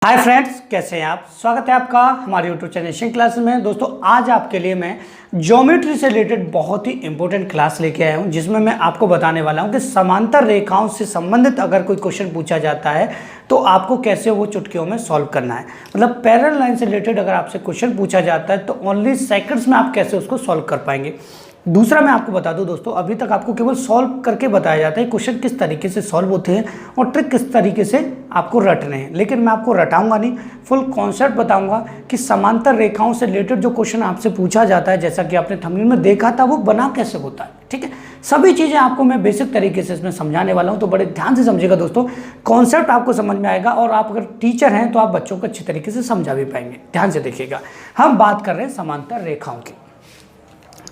Hi friends, कैसे हैं आप। स्वागत है आपका हमारे यूट्यूब चैनल एशियन क्लासेस में। दोस्तों, आज आपके लिए मैं ज्योमेट्री से रिलेटेड बहुत ही इंपॉर्टेंट क्लास लेके आया हूं, जिसमें मैं आपको बताने वाला हूं कि समांतर रेखाओं से संबंधित अगर कोई क्वेश्चन पूछा जाता है तो आपको कैसे वो चुटकियों में सॉल्व करना है। मतलब पैरेलल लाइन से रिलेटेड अगर आपसे क्वेश्चन पूछा जाता है तो ओनली सेकंड्स में आप कैसे उसको सॉल्व कर पाएंगे। दूसरा मैं आपको बता दूं दोस्तों, अभी तक आपको केवल सॉल्व करके बताया जाता है क्वेश्चन किस तरीके से सॉल्व होते हैं और ट्रिक किस तरीके से आपको रटने हैं, लेकिन मैं आपको रटाऊंगा नहीं, फुल कॉन्सेप्ट बताऊंगा कि समांतर रेखाओं से रिलेटेड जो क्वेश्चन आपसे पूछा जाता है, जैसा कि आपने थंबनेल में देखा था, वो बना कैसे होता है। ठीक है, सभी चीज़ें आपको मैं बेसिक तरीके से इसमें समझाने वाला हूँ, तो बड़े ध्यान से समझिएगा दोस्तों। कॉन्सेप्ट आपको समझ में आएगा और आप अगर टीचर हैं तो आप बच्चों को अच्छी तरीके से समझा भी पाएंगे। ध्यान से देखिएगा, हम बात कर रहे हैं समांतर रेखाओं की।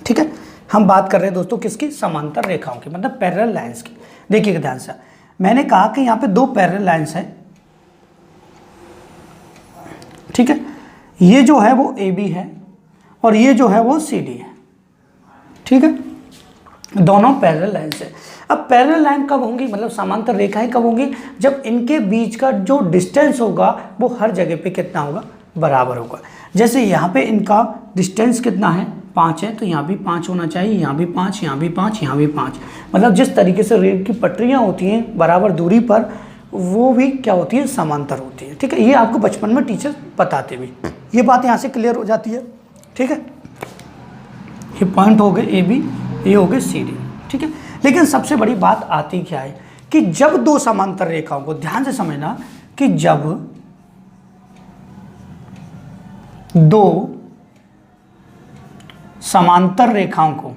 ठीक है, हम बात कर रहे हैं दोस्तों किसकी, समांतर रेखाओं की, मतलब पैरेलल लाइंस की। देखिएगा ध्यान से, मैंने कहा कि यहाँ पे दो पैरेलल लाइंस हैं। ठीक है, ये जो है वो ए बी है और ये जो है वो सी डी है। ठीक है, दोनों पैरेलल लाइंस है। अब पैरेलल लाइन कब होंगी, मतलब समांतर रेखाएं कब होंगी, जब इनके बीच का जो डिस्टेंस होगा वो हर जगह पे कितना होगा, बराबर होगा। जैसे यहाँ पे इनका डिस्टेंस कितना है, 5 है, तो यहाँ भी 5 होना चाहिए, यहाँ भी 5, यहाँ भी 5, यहाँ भी 5। मतलब जिस तरीके से रेल की पटरियाँ होती हैं बराबर दूरी पर, वो भी क्या होती है, समांतर होती है। ठीक है, ये आपको बचपन में टीचर बताते भी, ये बात यहाँ से क्लियर हो जाती है। ठीक है, ये पॉइंट हो गए ए बी, ये हो गए सी डी। ठीक है, लेकिन सबसे बड़ी बात आती क्या है कि जब दो समांतर रेखाओं को, ध्यान से समझना, कि जब दो समांतर रेखाओं को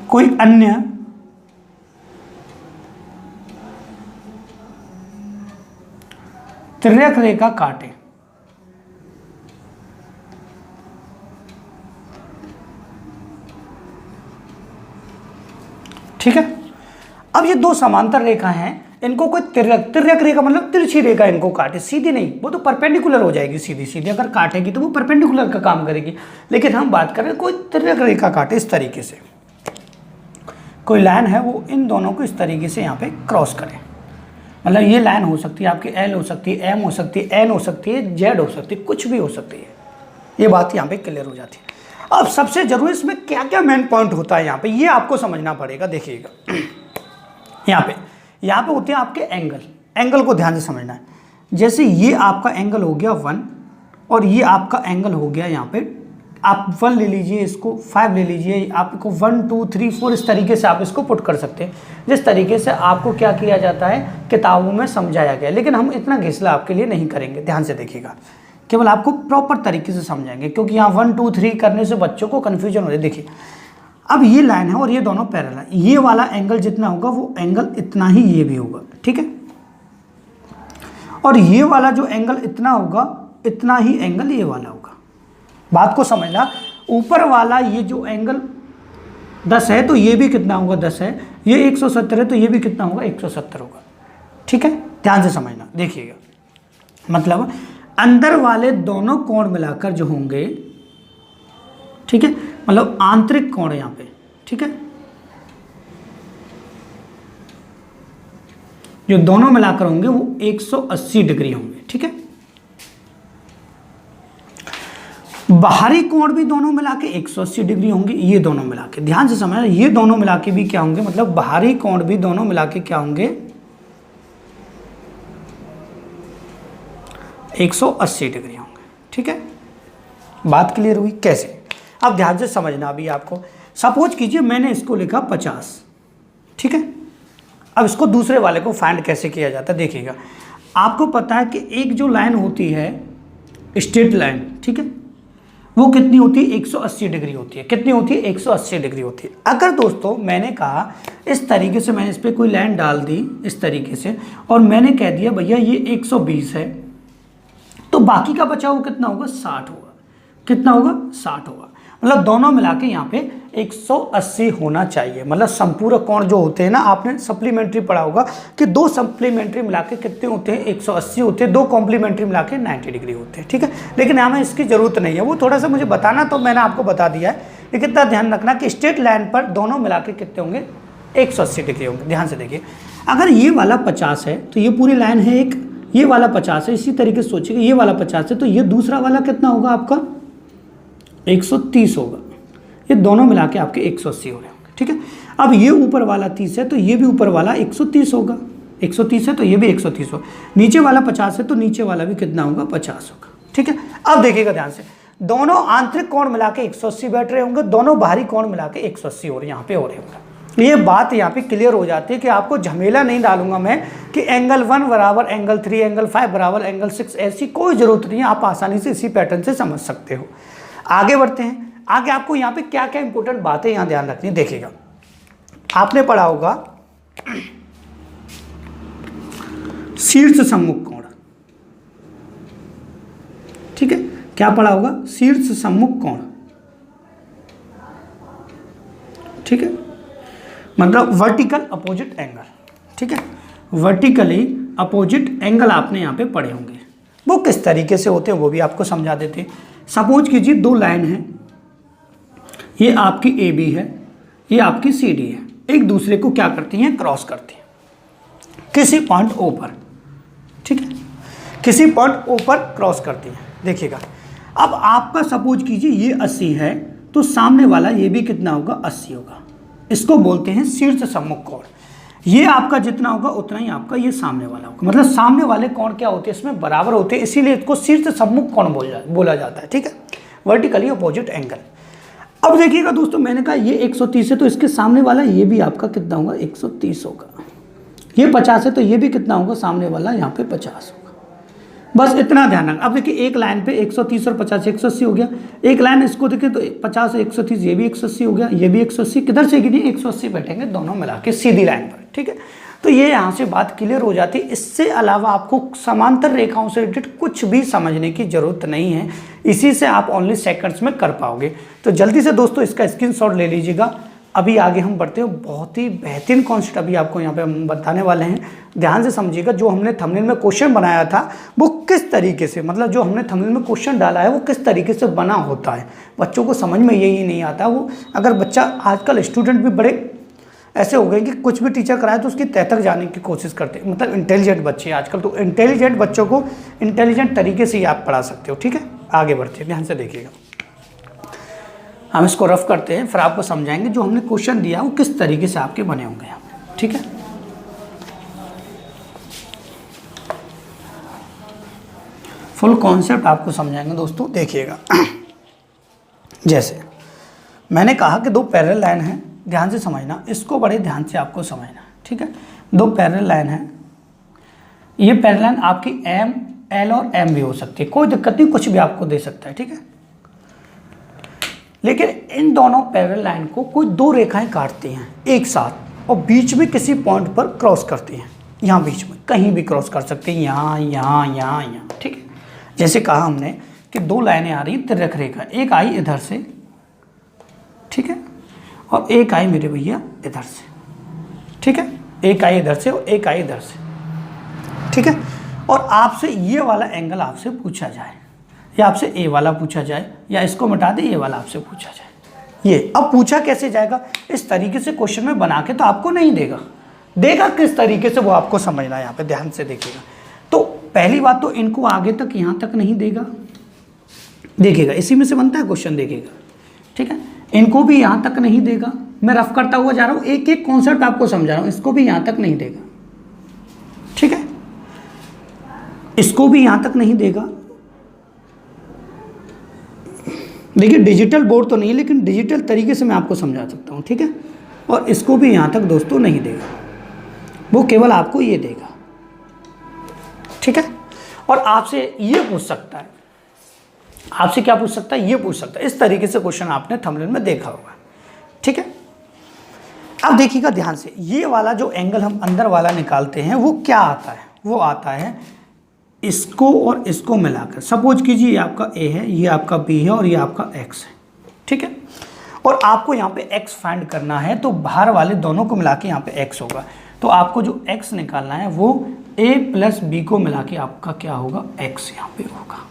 कोई अन्य तिर्यक रेखा काटे, ठीक है। अब ये दो समांतर रेखा हैं, इनको कोई तिर्यक रेखा मतलब तिरछी रेखा इनको काटे, सीधी नहीं, वो तो परपेंडिकुलर हो जाएगी, सीधी सीधी अगर काटेगी तो वो परपेंडिकुलर का काम करेगी। लेकिन हम बात करें कोई तिर्यक रेखा काटे इस तरीके से, कोई लाइन है वो इन दोनों को इस तरीके से यहाँ पे क्रॉस करे। मतलब ये लाइन हो सकती है आपकी एल हो सकती है, एम हो सकती है, एन हो सकती है, जेड हो सकती है, कुछ भी हो सकती है। ये बात यहाँ पे क्लियर हो जाती है। अब सबसे जरूरी इसमें क्या क्या मेन पॉइंट होता है यहाँ पे, ये आपको समझना पड़ेगा। देखिएगा यहाँ पे होते हैं आपके एंगल को ध्यान से समझना है। जैसे ये आपका एंगल हो गया 1 और ये आपका एंगल हो गया यहाँ पे, आप 1 ले लीजिए, इसको 5 ले लीजिए, आपको 1 2 3 4 इस तरीके से आप इसको पुट कर सकते हैं, जिस तरीके से आपको क्या किया जाता है किताबों में समझाया गया। लेकिन हम इतना घिसला आपके लिए नहीं करेंगे, ध्यान से देखिएगा, केवल आपको प्रॉपर तरीके से समझाएंगे, क्योंकि यहाँ 1 2 3 करने से बच्चों को कन्फ्यूजन हो रही है। देखिए, अब ये लाइन है और ये दोनों पैरेलल है, ये वाला एंगल जितना होगा वो एंगल इतना ही ये भी होगा। ठीक है, और ये वाला जो एंगल इतना होगा इतना ही एंगल ये वाला होगा। बात को समझना, ऊपर वाला ये जो एंगल 10 है तो ये भी कितना होगा, 10 है, ये 170 है तो ये भी कितना होगा, 170 होगा। ठीक है, ध्यान से समझना। देखिएगा, मतलब अंदर वाले दोनों कोण मिलाकर जो होंगे, ठीक है, मतलब आंतरिक कोण यहाँ पे, ठीक है, जो दोनों मिलाकर होंगे वो 180 डिग्री होंगे। ठीक है, बाहरी कोण भी दोनों मिला के 180 डिग्री होंगे, ये दोनों मिला के, ध्यान से समझना, ये दोनों मिला के भी क्या होंगे, मतलब बाहरी कोण भी दोनों मिला के क्या होंगे, 180 डिग्री होंगे। ठीक है, बात क्लियर हुई कैसे। अब ध्यान से समझना, अभी आपको सपोज कीजिए मैंने इसको लिखा 50, ठीक है। अब इसको दूसरे वाले को फाइंड कैसे किया जाता है, देखिएगा, आपको पता है कि एक जो लाइन होती है स्ट्रेट लाइन, ठीक है, वो कितनी होती है, 180 डिग्री होती है। कितनी होती है, 180 डिग्री होती है। अगर दोस्तों मैंने कहा इस तरीके से, मैंने इस पर कोई लाइन डाल दी इस तरीके से और मैंने कह दिया भैया ये 120 है, तो बाकी का बचा हुआ कितना होगा, 60 होगा। कितना होगा, 60 होगा। मतलब दोनों मिला के यहाँ पे 180 होना चाहिए। मतलब संपूरक कोण जो होते हैं ना, आपने सप्लीमेंट्री पढ़ा होगा कि दो सप्लीमेंट्री मिला के कितने होते हैं, 180 होते हैं, दो कॉम्प्लीमेंट्री मिला के 90 डिग्री होते हैं। ठीक है, लेकिन यहाँ में इसकी जरूरत नहीं है, वो थोड़ा सा मुझे बताना तो मैंने आपको बता दिया है। लेकिन इतना ध्यान रखना कि स्ट्रेट लाइन पर दोनों मिला के कितने होंगे, 180 डिग्री होंगे। ध्यान से देखिए, अगर ये वाला 50 है तो ये पूरी लाइन है एक, ये वाला 50 है, इसी तरीके से सोचिएगा ये वाला 50 है तो ये दूसरा वाला कितना होगा आपका 130 होगा। ये दोनों मिला के आपके 180 हो रहे होंगे, ठीक है। अब ये ऊपर वाला 30 है तो ये भी ऊपर वाला 130 होगा, 130 है तो ये भी 130 होगा। नीचे वाला 50 है तो नीचे वाला भी कितना होगा 50 होगा, ठीक है। अब देखिएगा ध्यान से, दोनों आंतरिक कोण मिला के 180 बैठ रहे होंगे, दोनों बाहरी कोण मिला के 180 हो रहे यहाँ पे हो रहे होंगे। ये बात यहाँ पे क्लियर हो जाती है कि आपको झमेला नहीं डालूंगा मैं कि एंगल 1 बराबर एंगल 3, एंगल 5 बराबर एंगल 6, ऐसी कोई जरूरत नहीं है। आप आसानी से इसी पैटर्न से समझ सकते हो। आगे बढ़ते हैं। आगे आपको यहाँ पे क्या क्या इंपॉर्टेंट बातें यहाँ ध्यान रखनी है। देखिएगा, आपने पढ़ा होगा शीर्ष सम्मुख कोण, ठीक है। क्या पढ़ा होगा? शीर्ष सम्मुख कोण, ठीक है, मतलब वर्टिकल अपोजिट एंगल, ठीक है। वर्टिकली अपोजिट एंगल आपने यहाँ पे पढ़े होंगे। वो किस तरीके से होते हैं वो भी आपको समझा देते हैं। सपोज कीजिए दो लाइन है, ये आपकी ए बी है, ये आपकी सी डी है, एक दूसरे को क्या करती हैं? क्रॉस करती हैं किसी पॉइंट ओ पर, ठीक है, किसी पॉइंट ओ पर क्रॉस करती हैं। देखिएगा, अब आपका सपोज कीजिए ये 80 है तो सामने वाला ये भी कितना होगा? 80 होगा। इसको बोलते हैं शीर्ष सम्मुख कोण। ये आपका जितना होगा उतना ही आपका ये सामने वाला होगा, मतलब सामने वाले कोण क्या होते हैं इसमें बराबर होते हैं, इसीलिए इसको शीर्ष सम्मुख कोण बोला जाता है, ठीक है, वर्टिकली अपोजिट एंगल। अब देखिएगा दोस्तों, मैंने कहा ये 130 है तो इसके सामने वाला ये भी आपका कितना होगा? 130 होगा। ये 50 है तो ये भी कितना होगा? सामने वाला यहाँ पे 50 होगा। बस इतना ध्यान रखना। अब देखिए, एक लाइन पे 130 और 50 180 हो गया। एक लाइन इसको देखिए तो 50 130 ये भी 180 हो गया, ये भी 180, किधर से गिनी? 180 बैठेंगे दोनों मिला के सीधी लाइन पर, ठीक है। तो ये यहाँ से बात क्लियर हो जाती है। इससे अलावा आपको समांतर रेखाओं से रिलेटेड कुछ भी समझने की जरूरत नहीं है, इसी से आप ओनली सेकंड्स में कर पाओगे। तो जल्दी से दोस्तों इसका स्क्रीनशॉट ले लीजिएगा। अभी आगे हम बढ़ते हैं, बहुत ही बेहतरीन कॉन्सेप्ट अभी आपको यहाँ पे हम बताने वाले हैं। ध्यान से समझिएगा, जो हमने थंबनेल में क्वेश्चन बनाया था वो किस तरीके से, मतलब जो हमने थंबनेल में क्वेश्चन डाला है वो किस तरीके से बना होता है। बच्चों को समझ में यही नहीं आता। वो अगर बच्चा, आजकल स्टूडेंट भी बड़े ऐसे हो गए कि कुछ भी टीचर कराए तो उसकी तह तक जाने की कोशिश करते हैं, मतलब इंटेलिजेंट बच्चे आजकल। तो इंटेलिजेंट बच्चों को इंटेलिजेंट तरीके से ही आप पढ़ा सकते हो, ठीक है। आगे बढ़ते हैं, ध्यान से देखिएगा। हम इसको रफ करते हैं, फिर आपको समझाएंगे जो हमने क्वेश्चन दिया वो किस तरीके से आपके बने होंगे यहाँ, ठीक है। फुल कॉन्सेप्ट आपको समझाएंगे दोस्तों, देखिएगा। जैसे मैंने कहा कि दो पैरेलल लाइन है, ध्यान से समझना, इसको बड़े ध्यान से आपको समझना, ठीक है। दो पैरेलल लाइन है, ये पैरेलल लाइन आपकी एम, एल और एम भी हो सकती है, कोई दिक्कत नहीं, कुछ भी आपको दे सकता है, ठीक है। लेकिन इन दोनों पैरेलल लाइन को कोई दो रेखाएं काटती हैं एक साथ और बीच में किसी पॉइंट पर क्रॉस करती हैं। यहाँ बीच में कहीं भी क्रॉस कर सकते हैं, यहाँ यहाँ यहाँ यहाँ, ठीक है। जैसे कहा हमने कि दो लाइनें आ रही हैं तिर्यक रेखा, एक आई इधर से, ठीक है, और एक आई मेरे भैया इधर से, ठीक है, एक आई इधर से और एक आई इधर से, ठीक है। और आपसे ये वाला एंगल आपसे पूछा जाए, या आपसे ए वाला पूछा जाए, या इसको मिटा दे, ये वाला आपसे पूछा जाए। ये अब पूछा कैसे जाएगा? इस तरीके से क्वेश्चन में बना के तो आपको नहीं देगा किस तरीके से वो आपको समझना है। यहाँ पे ध्यान से देखिएगा। तो पहली बात तो इनको आगे तक यहाँ तक नहीं देगा, देखिएगा इसी में से बनता है क्वेश्चन, देखिएगा, ठीक है। इनको भी यहाँ तक नहीं देगा, मैं रफ करता हुआ जा रहा हूँ, एक एक कॉन्सेप्ट आपको समझा रहा हूँ। इसको भी यहाँ तक नहीं देगा, ठीक है, इसको भी यहाँ तक नहीं देगा। देखिए डिजिटल बोर्ड तो नहीं, लेकिन डिजिटल तरीके से मैं आपको समझा सकता हूँ, ठीक है। और इसको भी यहाँ तक दोस्तों नहीं देगा, वो केवल आपको ये देगा, ठीक है। और आपसे ये पूछ सकता है, आपसे क्या पूछ सकता है? ये पूछ सकता है। इस तरीके से क्वेश्चन आपने थंबनेल में देखा होगा, ठीक है। अब देखिएगा ध्यान से, ये वाला जो एंगल हम अंदर वाला निकालते हैं वो क्या आता है? वो आता है इसको और इसको मिलाकर। सपोज कीजिए ये आपका ए है, ये आपका बी है और ये आपका एक्स है, ठीक है। और आपको यहाँ पे एक्स फाइंड करना है, तो बाहर वाले दोनों को मिला के यहाँ पे एक्स होगा। तो आपको जो एक्स निकालना है वो ए प्लस बी को मिला के आपका क्या होगा? एक्स यहाँ पे होगा।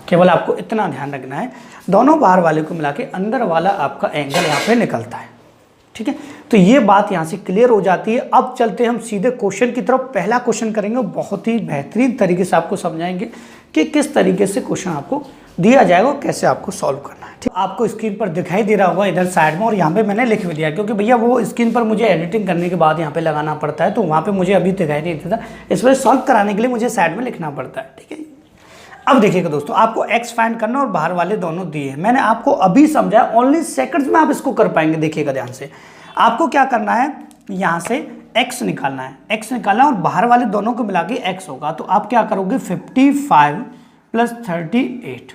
केवल आपको इतना ध्यान रखना है, दोनों बाहर वाले को मिला के अंदर वाला आपका एंगल यहाँ पे निकलता है, ठीक है, तो ये बात यहाँ से क्लियर हो जाती है। अब चलते हैं हम सीधे क्वेश्चन की तरफ। पहला क्वेश्चन करेंगे, बहुत ही बेहतरीन तरीके से आपको समझाएंगे कि किस तरीके से क्वेश्चन आपको दिया जाएगा और कैसे आपको सॉल्व करना है। ठीक, आपको स्क्रीन पर दिखाई दे रहा होगा इधर साइड में, और यहाँ पे मैंने लिख भी दिया क्योंकि भैया वो स्क्रीन पर मुझे एडिटिंग करने के बाद यहाँ पे लगाना पड़ता है, तो वहाँ पे मुझे अभी दिखाई नहीं देता, इस वजह सॉल्व कराने के लिए मुझे साइड में लिखना पड़ता है। ठीक है, अब देखिएगा दोस्तों, आपको एक्स फाइंड करना और बाहर वाले दोनों दिए हैं। मैंने आपको अभी समझाया, ओनली सेकंड्स में आप इसको कर पाएंगे। देखिएगा ध्यान से, आपको क्या करना है, यहाँ से x निकालना है, x निकालना है और बाहर वाले दोनों को मिला के x होगा। तो आप क्या करोगे, 55 + 38,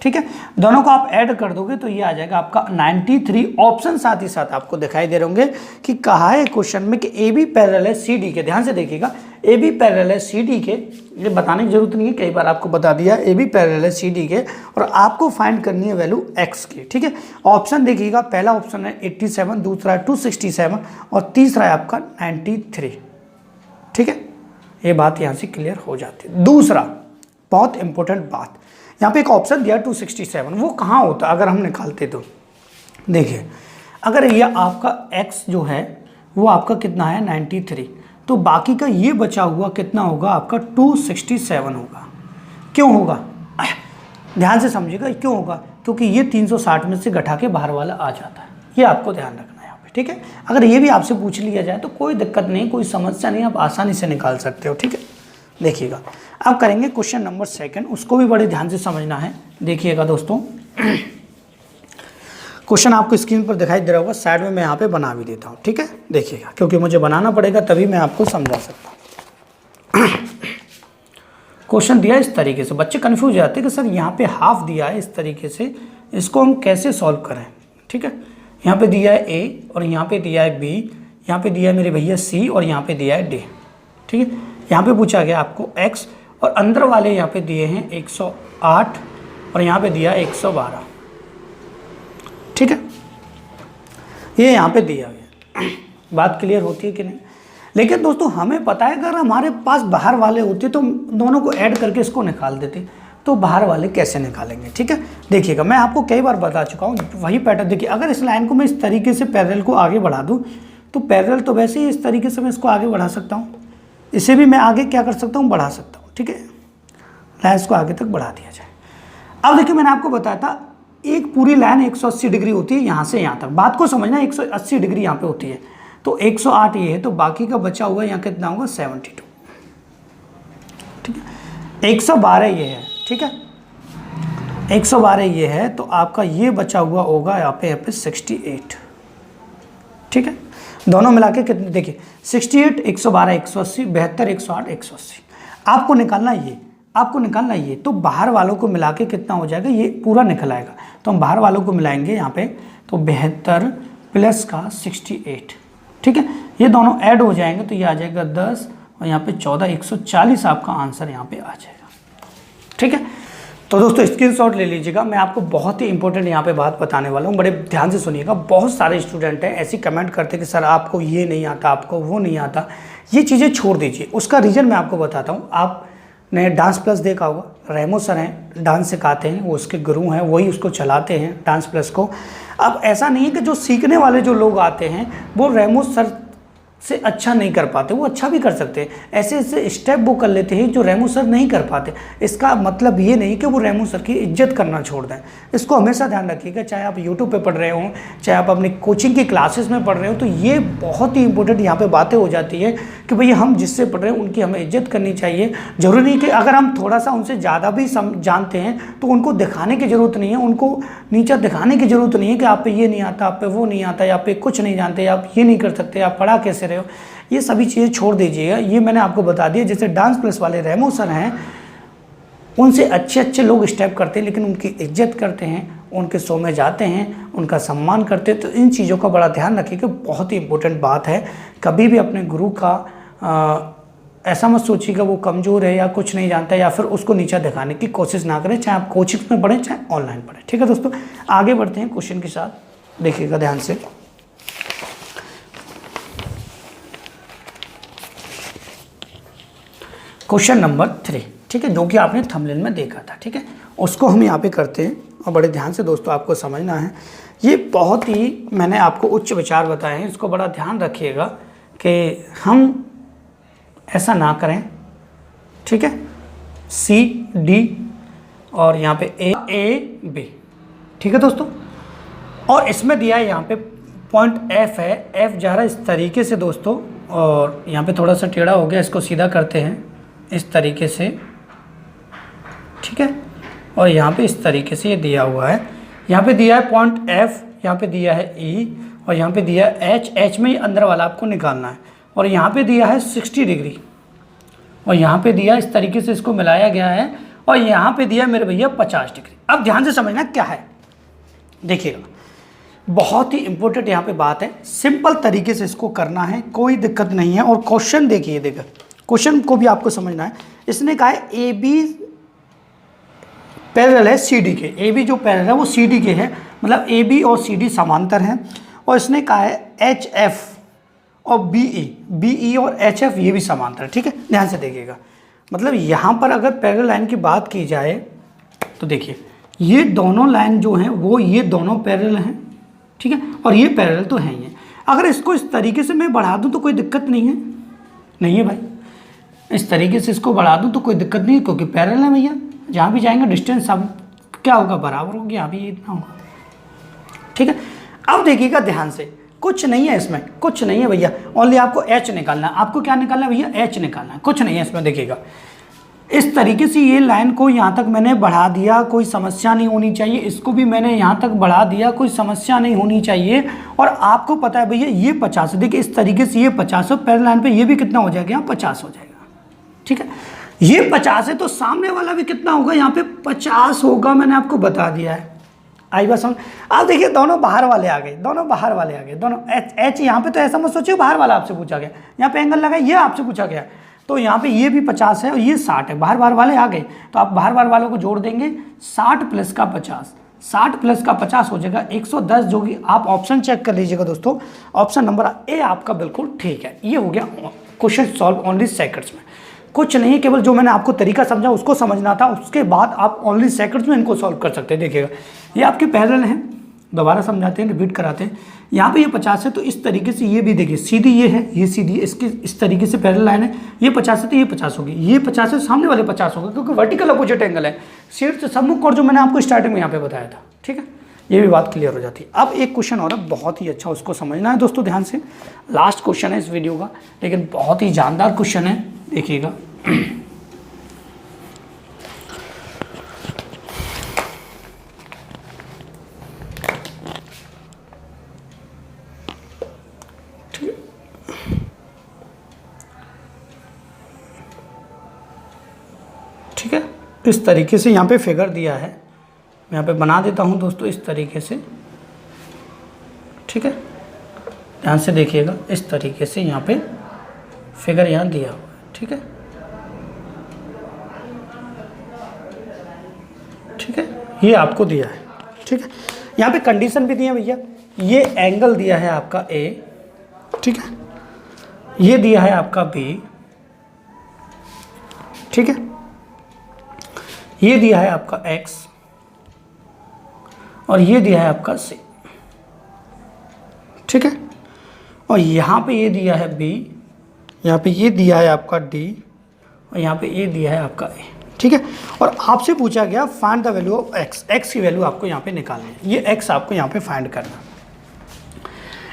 ठीक है, दोनों को आप ऐड कर दोगे तो ये आ जाएगा आपका 93। ऑप्शन साथ ही साथ आपको दिखाई दे रहे होंगे कि कहा है क्वेश्चन में कि ए बी पैरेलल है सी डी के। ध्यान से देखिएगा, ए बी पैरेलल है सी डी के, ये बताने की जरूरत नहीं है, कई बार आपको बता दिया, ए बी पैरेलल है सी डी के, और आपको फाइंड करनी है वैल्यू एक्स की। ठीक है, ऑप्शन देखिएगा, पहला ऑप्शन है 87, दूसरा है 267 और तीसरा है आपका 93। ठीक है, ये बात यहाँ से क्लियर हो जाती है। दूसरा बहुत इंपॉर्टेंट बात, यहाँ पे एक ऑप्शन दिया 267, वो कहाँ होता अगर हम निकालते तो देखिए, अगर ये आपका x जो है वो आपका कितना है 93, तो बाकी का ये बचा हुआ कितना होगा आपका 267 होगा। क्यों होगा, ध्यान से समझिएगा, क्यों होगा, क्योंकि ये 360 में से घटा के बाहर वाला आ जाता है, ये आपको ध्यान रखना है यहाँ पे। ठीक है, अगर ये भी आपसे पूछ लिया जाए तो कोई दिक्कत नहीं, कोई समस्या नहीं, आप आसानी से निकाल सकते हो। ठीक है, देखिएगा, अब करेंगे क्वेश्चन नंबर 2, उसको भी बड़े ध्यान से समझना है। देखिएगा दोस्तों, क्वेश्चन आपको स्क्रीन पर दिखाई दे रहा होगा, साइड में मैं यहाँ पे बना भी देता हूँ। ठीक है, देखिएगा, क्योंकि मुझे बनाना पड़ेगा तभी मैं आपको समझा सकता हूँ। क्वेश्चन दिया इस तरीके से, बच्चे कन्फ्यूज हो जाते हैं कि सर यहाँ पे हाफ दिया है इस तरीके से, इसको हम कैसे सॉल्व करें। ठीक है, यहाँ पे दिया है ए और यहाँ पे दिया है बी, यहाँ पे दिया है मेरे भैया सी और यहाँ पे दिया है डी। ठीक है, यहाँ पे पूछा गया आपको x और अंदर वाले यहाँ पे दिए हैं 108 और यहाँ पे दिया 112। ठीक है, ये यहाँ पे दिया गया। बात क्लियर होती है कि नहीं, लेकिन दोस्तों हमें पता है अगर हमारे पास बाहर वाले होते तो दोनों को ऐड करके इसको निकाल देते, तो बाहर वाले कैसे निकालेंगे। ठीक है, देखिएगा, मैं आपको कई बार बता चुका हूँ वही पैटर्न। देखिए, अगर इस लाइन को मैं इस तरीके से पैरेलल को आगे बढ़ा दूँ तो पैरेलल तो वैसे ही इस तरीके से मैं इसको आगे बढ़ा सकता हूँ, इसे भी मैं आगे क्या कर सकता हूँ, बढ़ा सकता हूँ। ठीक है, लाइन को आगे तक बढ़ा दिया जाए। अब देखिए, मैंने आपको बताया था एक पूरी लाइन 180 डिग्री होती है यहाँ से यहाँ तक, बात को समझना, 180 डिग्री यहाँ पे होती है, तो 108 ये है, तो बाकी का बचा हुआ यहाँ कितना होगा 72। ठीक है, 112 ये है। ठीक है, 112 ये है, तो आपका ये बचा हुआ होगा यहाँ पे 68। ठीक है, दोनों मिला के कितने, देखिए 68, 112, 180, 72, 108, 180। आपको निकालना ये, आपको निकालना ये, तो बाहर वालों को मिला के कितना हो जाएगा, ये पूरा निकल आएगा। तो हम बाहर वालों को मिलाएंगे यहाँ पे, तो 72 प्लस का 68। ठीक है, ये दोनों ऐड हो जाएंगे तो ये आ जाएगा 10 और यहाँ पे 14, 140 आपका आंसर यहाँ पे आ जाएगा। ठीक है, तो दोस्तों स्क्रीनशॉट ले लीजिएगा, मैं आपको बहुत ही इंपॉर्टेंट यहाँ पे बात बताने वाला हूँ, बड़े ध्यान से सुनिएगा। बहुत सारे स्टूडेंट हैं ऐसी कमेंट करते हैं कि सर आपको ये नहीं आता, आपको वो नहीं आता, ये चीज़ें छोड़ दीजिए। उसका रीज़न मैं आपको बताता हूँ। आपने डांस प्लस देखा होगा, रेमो सर हैं, डांस सिखाते हैं, वो उसके गुरु हैं, वही उसको चलाते हैं डांस प्लस को। अब ऐसा नहीं है कि जो सीखने वाले जो लोग आते हैं वो रेमो सर से अच्छा नहीं कर पाते, वो अच्छा भी कर सकते हैं, ऐसे ऐसे स्टेप वो कर लेते हैं जो रेमो सर नहीं कर पाते। इसका मतलब ये नहीं कि वो रेमो सर की इज्जत करना छोड़ दें, इसको हमेशा ध्यान रखिएगा। चाहे आप यूट्यूब पे पढ़ रहे हो, चाहे आप अपनी कोचिंग की क्लासेस में पढ़ रहे हो, तो ये बहुत ही इंपॉर्टेंट यहाँ पे बातें हो जाती है कि भैया हम जिससे पढ़ रहे हैं उनकी हमें इज्जत करनी चाहिए। जरूरी नहीं कि अगर हम थोड़ा सा उनसे ज़्यादा भी जानते हैं तो उनको दिखाने की ज़रूरत नहीं है, उनको नीचा दिखाने की ज़रूरत नहीं है कि आप पे ये नहीं आता, आप पे वो नहीं आता, या आप पे कुछ नहीं जानते, आप ये नहीं कर सकते, आप पढ़ा कैसे रहे हो, ये सभी चीज़ें छोड़ दीजिएगा। ये मैंने आपको बता दिया। जैसे डांस प्लस वाले रेमो सर हैं, उनसे अच्छे अच्छे लोग स्टेप करते हैं, लेकिन उनकी इज्जत करते हैं, उनके शो में जाते हैं, उनका सम्मान करते हैं। तो इन चीज़ों का बड़ा ध्यान रखिएगा, बहुत ही इंपॉर्टेंट बात है। कभी भी अपने गुरु का ऐसा मत सोचिएगा वो कमज़ोर है या कुछ नहीं जानता है, या फिर उसको नीचा दिखाने की कोशिश ना करें, चाहे आप कोचिंग में पढ़ें चाहे ऑनलाइन पढ़ें। ठीक है दोस्तों, आगे बढ़ते हैं क्वेश्चन के साथ, देखिएगा ध्यान से। Question number 3। ठीक है, जो कि आपने थंबनेल में देखा था। ठीक है, उसको हम यहाँ पे करते हैं और बड़े ध्यान से दोस्तों आपको समझना है। ये बहुत ही मैंने आपको उच्च विचार बताए हैं, इसको बड़ा ध्यान रखिएगा कि हम ऐसा ना करें। ठीक है, सी डी और यहाँ पे ए बी। ठीक है दोस्तों, और इसमें दिया है यहाँ पे पॉइंट एफ है, एफ जा रहा है इस तरीके से दोस्तों, और यहाँ पे थोड़ा सा टेढ़ा हो गया, इसको सीधा करते हैं इस तरीके से। ठीक है, और यहाँ पे इस तरीके से ये दिया हुआ है। यहाँ पे दिया है पॉइंट एफ, यहाँ पे दिया है ई, और यहाँ पे दिया है एच। एच में ही अंदर वाला आपको निकालना है, और यहाँ पे दिया है 60 डिग्री, और यहाँ पे दिया इस तरीके से इसको मिलाया गया है, और यहाँ पे दिया मेरे भैया 50 डिग्री। अब ध्यान से समझना क्या है, देखिएगा बहुत ही इंपॉर्टेंट यहाँ पे बात है। सिंपल तरीके से इसको करना है, कोई दिक्कत नहीं है। और क्वेश्चन देखिए, देखिए क्वेश्चन को भी आपको समझना है। इसने कहा है ए बी पैरेलल है सी डी के, ए बी जो पैरेलल है वो सी डी के है, मतलब ए बी और सी डी समांतर हैं। और इसने कहा है एच एफ और बी ई और एच एफ ये भी समांतर है। ठीक है, ध्यान से देखिएगा, मतलब यहाँ पर अगर पैरेलल लाइन की बात की जाए तो देखिए ये दोनों लाइन जो हैं वो ये दोनों पैरेलल हैं। ठीक है, और ये पैरेलल तो हैं ही है। अगर इसको इस तरीके से मैं बढ़ा दूं तो कोई दिक्कत नहीं है, नहीं है भाई, इस तरीके से इसको बढ़ा दूं तो कोई दिक्कत नहीं है, क्योंकि पैरेलल है भैया। जहाँ भी जाएंगे डिस्टेंस सब क्या होगा, बराबर होगी, यहाँ भी इतना होगा। ठीक है, अब देखिएगा ध्यान से, कुछ नहीं है इसमें, कुछ नहीं है भैया, ओनली आपको एच निकालना है। आपको क्या निकालना है भैया, एच निकालना है, कुछ नहीं है इसमें। देखिएगा इस तरीके से ये लाइन को यहाँ तक मैंने बढ़ा दिया, कोई समस्या नहीं होनी चाहिए। इसको भी मैंने यहाँ तक बढ़ा दिया, कोई समस्या नहीं होनी चाहिए। और आपको पता है भैया ये 50, देखिए इस तरीके से ये 50 है, पैरेलल लाइन पे ये भी कितना हो जाएगा, यहाँ 50 हो जाएगा। ठीक है, ये 50 है तो सामने वाला भी कितना होगा, यहाँ पे 50 होगा, मैंने आपको बता दिया है। आई बात समझ। आप देखिए दोनों बाहर वाले आ गए, दोनों बाहर वाले आ गए, दोनों एच यहाँ पे तो ऐसा मत सोचिए बाहर वाला आपसे पूछा गया, यहाँ पे एंगल लगा ये आपसे पूछा गया, तो यहाँ पे ये भी 50 है और ये 60 है, बाहर बाहर वाले आ गए, तो आप बाहर बाहर वालों को जोड़ देंगे, 60 प्लस का 50, 60 प्लस का 50 हो जाएगा 110, जो कि आप ऑप्शन चेक कर लीजिएगा दोस्तों, ऑप्शन नंबर ए आपका बिल्कुल ठीक है। ये हो गया क्वेश्चन सॉल्व ओनली सेकंड्स में, कुछ नहीं, केवल जो मैंने आपको तरीका समझा उसको समझना था, उसके बाद आप ओनली सेकंड्स में इनको सॉल्व कर सकते हैं। देखिएगा ये आपके पैरेलल हैं, दोबारा समझाते हैं, रिपीट कराते हैं। यहाँ पे ये 50 है तो इस तरीके से ये भी देखिए सीधी ये है, ये सीधी, इसके इस तरीके से पैरेलल लाइन है। ये 50 है तो ये 50 होगी, ये 50 है सामने वाले 50 होगा, क्योंकि वर्टिकल अपोजिट एंगल है, शीर्ष सम्मुख, और जो मैंने आपको स्टार्टिंग में यहाँ पे बताया था। ठीक है, ये भी बात क्लियर हो जाती है। अब एक क्वेश्चन और है, बहुत ही अच्छा, उसको समझना है दोस्तों ध्यान से। लास्ट क्वेश्चन है इस वीडियो का, लेकिन बहुत ही जानदार क्वेश्चन है, देखिएगा। ठीक है, इस तरीके से यहाँ पे फिगर दिया है, मैं यहाँ पे बना देता हूँ दोस्तों इस तरीके से। ठीक है, ध्यान से देखिएगा, इस तरीके से यहाँ पे फिगर यहाँ दिया हुआ है। ठीक है, ठीक है, ये आपको दिया है। ठीक है, यहाँ पे कंडीशन भी दी है भैया, ये एंगल दिया है आपका ए, ठीक है, ये दिया है आपका बी, ठीक है, ये दिया है आपका x और ये दिया है आपका c। ठीक है, और यहाँ पे ये दिया है b, यहाँ पे ये दिया है आपका d, और यहाँ पे ये दिया है आपका a। ठीक है, और आपसे पूछा गया find the value of x, x की वैल्यू आपको यहाँ पे निकालनी है, ये x आपको यहाँ पे फाइंड करना।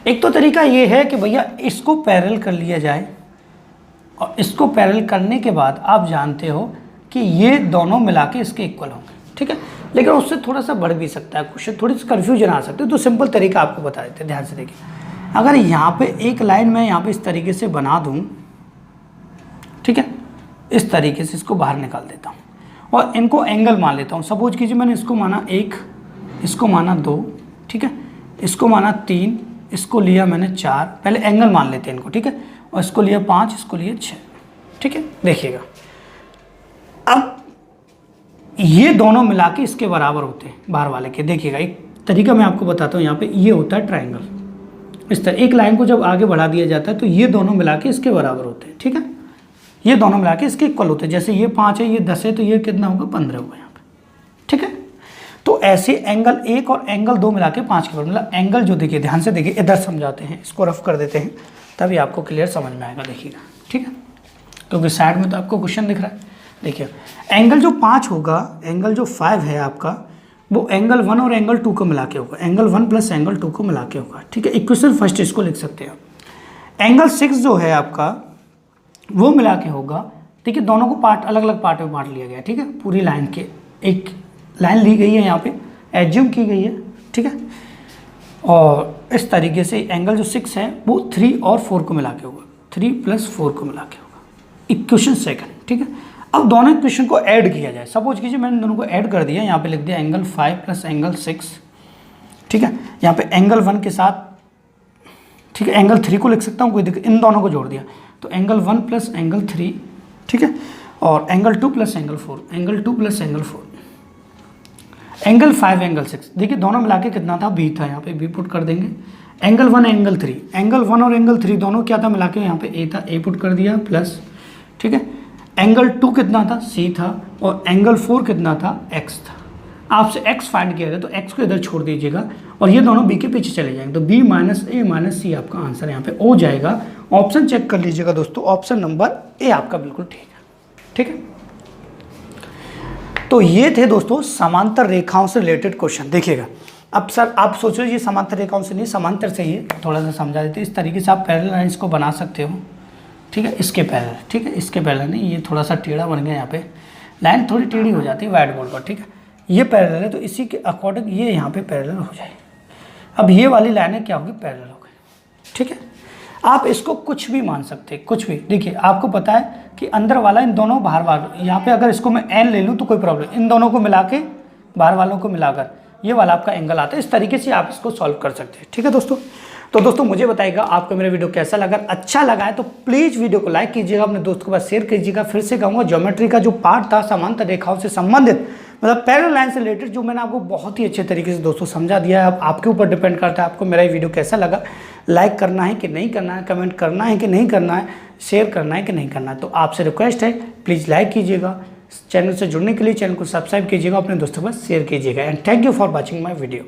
एक तो तरीका ये है कि भैया इसको पैरेलल कर लिया जाए, और इसको पैरेलल करने के बाद आप जानते हो कि ये दोनों मिला के इसके इक्वल होंगे। ठीक है, लेकिन उससे थोड़ा सा बढ़ भी सकता है क्वेश्चन, थोड़ी सी कन्फ्यूजन आ सकती है, तो सिंपल तरीका आपको बता देते हैं, ध्यान से देखिए। अगर यहाँ पे एक लाइन मैं यहाँ पे इस तरीके से बना दूँ, ठीक है, इस तरीके से इसको बाहर निकाल देता हूँ और इनको एंगल मान लेता हूँ। सपोज कीजिए मैंने इसको माना 1, इसको माना 2, ठीक है, इसको माना 3, इसको लिया मैंने 4, पहले एंगल मान लेते हैं इनको, ठीक है, और इसको लिया 5, इसको लिया 6। ठीक है, देखिएगा अब ये दोनों मिला के इसके बराबर होते हैं बाहर वाले के। देखिएगा एक तरीका मैं आपको बताता हूँ, यहाँ पे ये होता है ट्रायंगल, इस तरह एक लाइन को जब आगे बढ़ा दिया जाता है तो ये दोनों मिला के इसके बराबर होते हैं। ठीक है, ये दोनों मिला के इसके इक्वल होते हैं। जैसे ये 5 है, ये 10 है, तो ये कितना होगा 15 होगा यहाँ पे, ठीक है। तो ऐसे एंगल 1 और एंगल 2 मिला के 5 के बराबर, मतलब एंगल जो देखिए ध्यान से देखिए, इधर समझाते हैं, इसको रफ कर देते हैं तभी आपको क्लियर समझ में आएगा, देखिएगा, ठीक है, क्योंकि साइड में तो आपको क्वेश्चन दिख रहा है। देखिए एंगल जो 5 होगा, एंगल जो 5 है आपका, वो एंगल 1 और एंगल 2 को मिला के होगा, एंगल 1 प्लस एंगल 2 को मिला के होगा, ठीक है। इक्वेशन फर्स्ट इसको लिख सकते हैं। एंगल 6 जो है आपका, वो मिला के होगा, ठीक है। दोनों को पार्ट अलग अलग पार्ट में बांट लिया गया, ठीक है। पूरी लाइन के एक लाइन ली गई है, यहाँ पे एज्यूम की गई है, ठीक है। और इस तरीके से एंगल जो 6 है वो 3 और 4 को मिला के होगा, 3 प्लस 4 को मिला के होगा, इक्वेशन सेकंड, ठीक है। अब दोनों इक्वेशन को ऐड किया जाए। सपोज कीजिए मैंने दोनों को ऐड कर दिया, यहाँ पे लिख दिया एंगल 5 प्लस एंगल 6, ठीक है। यहाँ पे एंगल 1 के साथ, ठीक है, एंगल 3 को लिख सकता हूँ, कोई दिक्कत, इन दोनों को जोड़ दिया तो एंगल 1 प्लस एंगल 3, ठीक है। और angle 2 plus angle 4, angle 2 plus angle 4, angle 5 angle 6, देखिए दोनों मिला के कितना था, बी था, यहाँ पे बी पुट कर देंगे। एंगल 1 एंगल 3, एंगल 1 और एंगल 3 दोनों क्या था मिला के, यहाँ पे ए था, ए पुट कर दिया प्लस, ठीक है। एंगल 2 कितना था, सी था, और एंगल 4 कितना था, एक्स था। आपसे एक्स फाइंड किया गया तो एक्स को इधर छोड़ दीजिएगा और ये दोनों बी के पीछे चले जाएंगे, तो बी माइनस ए माइनस सी आपका आंसर यहाँ पे हो जाएगा। ऑप्शन चेक कर लीजिएगा दोस्तों, ऑप्शन नंबर ए आपका बिल्कुल ठीक है, ठीक है। तो ये थे दोस्तों समांतर रेखाओं से रिलेटेड क्वेश्चन। देखिएगा अब सर आप सोचो ये समांतर रेखाओं से नहीं, समांतर से ही थोड़ा सा समझा देते। इस तरीके से आप पैरेलल लाइन इसको बना सकते हो, ठीक है, इसके पैरेलल, ठीक है, इसके पैरेलल नहीं, ये थोड़ा सा टेढ़ा बन गया, यहाँ पे लाइन थोड़ी टेढ़ी हो जाती है व्हाइट बोर्ड पर, ठीक है। ये पैरेलल है तो इसी के अकॉर्डिंग ये यहाँ पे पैरेलल हो जाए। अब ये वाली लाइनें क्या होगी, पैरेलल हो गई, ठीक है। आप इसको कुछ भी मान सकते हैं, कुछ भी। देखिए आपको पता है कि अंदर वाला इन दोनों बाहर वालों, यहाँ पे अगर इसको मैं एन ले लूँ तो कोई प्रॉब्लम, इन दोनों को मिला के बाहर वालों को मिलाकर ये वाला आपका एंगल आता है। इस तरीके से आप इसको सॉल्व कर सकते हैं, ठीक है दोस्तों। तो दोस्तों मुझे बताइएगा आपको मेरा वीडियो कैसा लगा। अच्छा लगा है तो प्लीज़ वीडियो को लाइक कीजिएगा, अपने दोस्तों के पास शेयर कीजिएगा। फिर से कहूँगा ज्योमेट्री का जो पार्ट था समांतर रेखाओं से संबंधित, मतलब पैरेलल लाइन से रिलेटेड, जो मैंने आपको बहुत ही अच्छे तरीके से दोस्तों समझा दिया है। अब आपके ऊपर डिपेंड करता है आपको मेरा ये वीडियो कैसा लगा, लाइक करना है कि नहीं करना है, कमेंट करना है कि नहीं करना है, शेयर करना है कि नहीं करना है। तो आपसे रिक्वेस्ट है प्लीज़ लाइक कीजिएगा, चैनल से जुड़ने के लिए चैनल को सब्सक्राइब कीजिएगा, अपने दोस्तों के पास शेयर कीजिएगा। And thank you for watching my video.